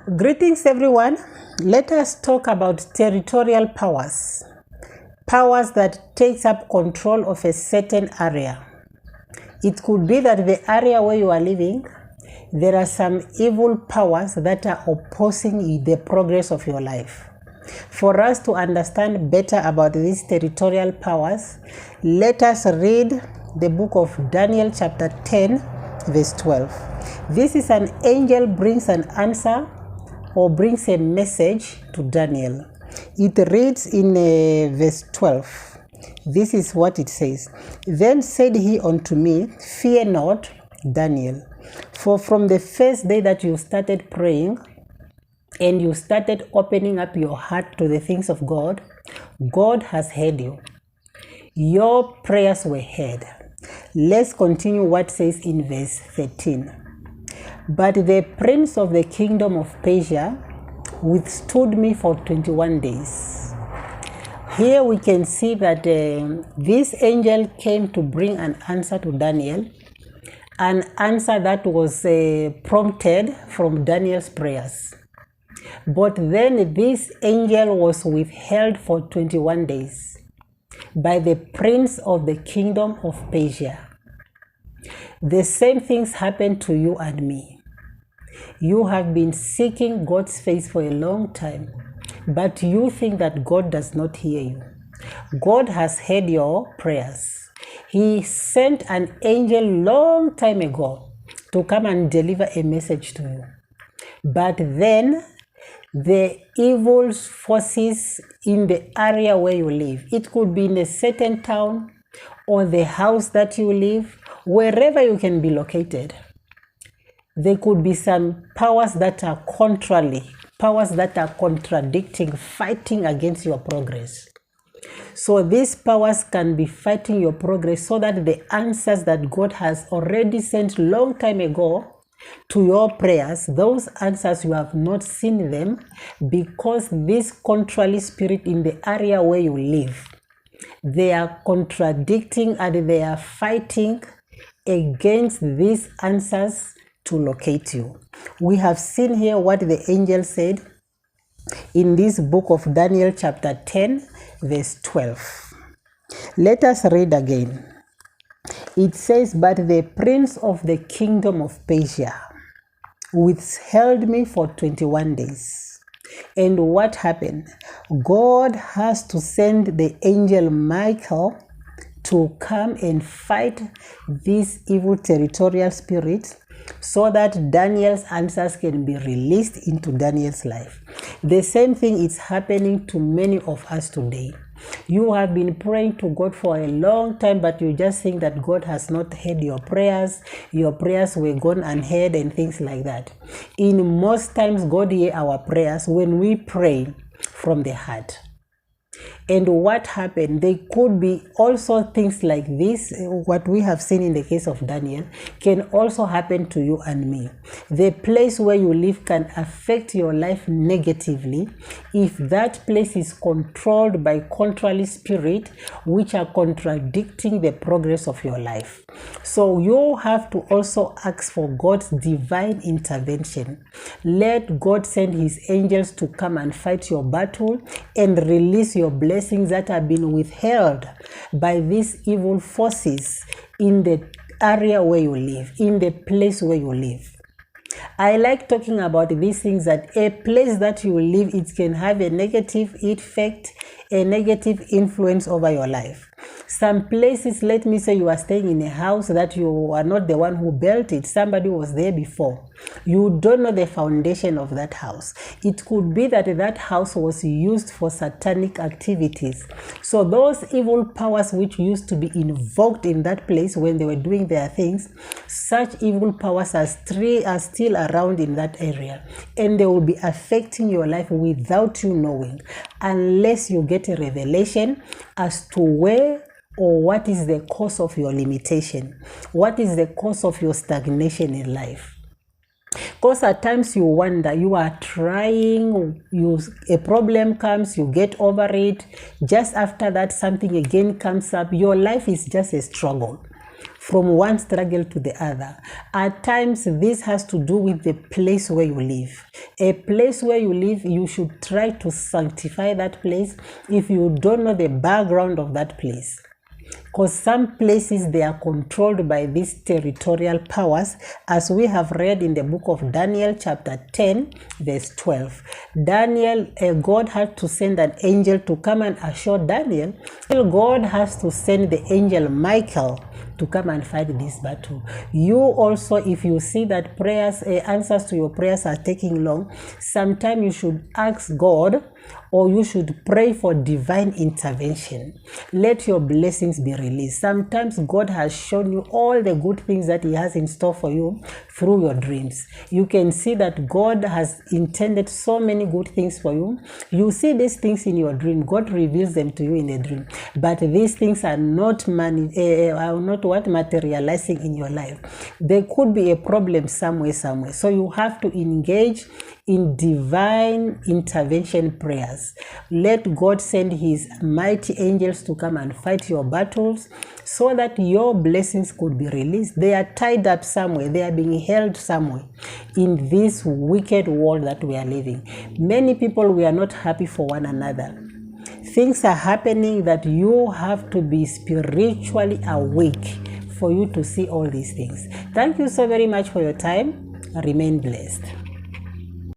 Greetings everyone. Let us talk about territorial powers. Powers that takes up control of a certain area. It could be that the area where you are living, there are some evil powers that are opposing the progress of your life. For us to understand better about these territorial powers, let us read the book of Daniel chapter 10 verse 12. This is an angel brings an answer or brings a message to Daniel. It reads in verse 12. This is what it says. Then said he unto me, Fear not, Daniel, for from the first day that you started praying and you started opening up your heart to the things of God, God has heard you. Your prayers were heard. Let's continue what says in verse 13. But the prince of the kingdom of Persia withstood me for 21 days. Here we can see that this angel came to bring an answer to Daniel, an answer that was prompted from Daniel's prayers. But then this angel was withheld for 21 days by the prince of the kingdom of Persia. The same things happen to you and me. You have been seeking God's face for a long time, but you think that God does not hear you. God has heard your prayers. He sent an angel long time ago to come and deliver a message to you. But then the evil forces in the area where you live, it could be in a certain town or the house that you live, wherever you can be located, there could be some powers that are contrary, powers that are contradicting, fighting against your progress. So these powers can be fighting your progress so that the answers that God has already sent long time ago to your prayers, those answers you have not seen them because this contrary spirit in the area where you live, they are contradicting and they are fighting against these answers to locate you. We have seen here what the angel said in this book of Daniel chapter 10 verse 12. Let us read again. It says, but the prince of the kingdom of Persia withheld me for 21 days. And what happened? God has to send the angel Michael to come and fight this evil territorial spirit so that Daniel's answers can be released into Daniel's life. The same thing is happening to many of us today. You have been praying to God for a long time, but you just think that God has not heard your prayers were gone unheard and things like that. In most times, God hears our prayers when we pray from the heart. And what happened? They could be also things like this. What we have seen in the case of Daniel can also happen to you and me. The place where you live can affect your life negatively if that place is controlled by contrary spirit which are contradicting the progress of your life. So you have to also ask for God's divine intervention. Let God send his angels to come and fight your battle and release your blessings that have been withheld by these evil forces in the area where you live, in the place where you live. I like talking about these things, that a place that you live, it can have a negative effect, a negative influence over your life. Some places, let me say you are staying in a house that you are not the one who built it. Somebody was there before. You don't know the foundation of that house. It could be that that house was used for satanic activities. So those evil powers which used to be invoked in that place when they were doing their things, such evil powers are still around in that area. And they will be affecting your life without you knowing, unless you get a revelation as to where or what is the cause of your limitation, what is the cause of your stagnation in life. Because at times you wonder, you are trying, a problem comes, you get over it, just after that something again comes up, your life is just a struggle. from one struggle to the other. At times, this has to do with the place where you live. A place where you live, you should try to sanctify that place if you don't know the background of that place. Because some places, they are controlled by these territorial powers, as we have read in the book of Daniel chapter 10 verse 12. Daniel, God had to send an angel to come and assure Daniel. God has to send the angel Michael to come and fight this battle. You also, if you see that prayers, answers to your prayers are taking long, sometimes you should ask God, or you should pray for divine intervention. Let your blessings be released. Sometimes God has shown you all the good things that He has in store for you through your dreams. You can see that God has intended so many good things for you. You see these things in your dream. God reveals them to you in a dream. But these things are not materializing in your life. There could be a problem somewhere. So you have to engage in divine intervention prayers. Let God send His mighty angels to come and fight your battles so that your blessings could be released. They are tied up somewhere. They are being held somewhere in this wicked world that we are living. Many people, we are not happy for one another. Things are happening that you have to be spiritually awake for you to see all these things. Thank you so very much for your time. Remain blessed.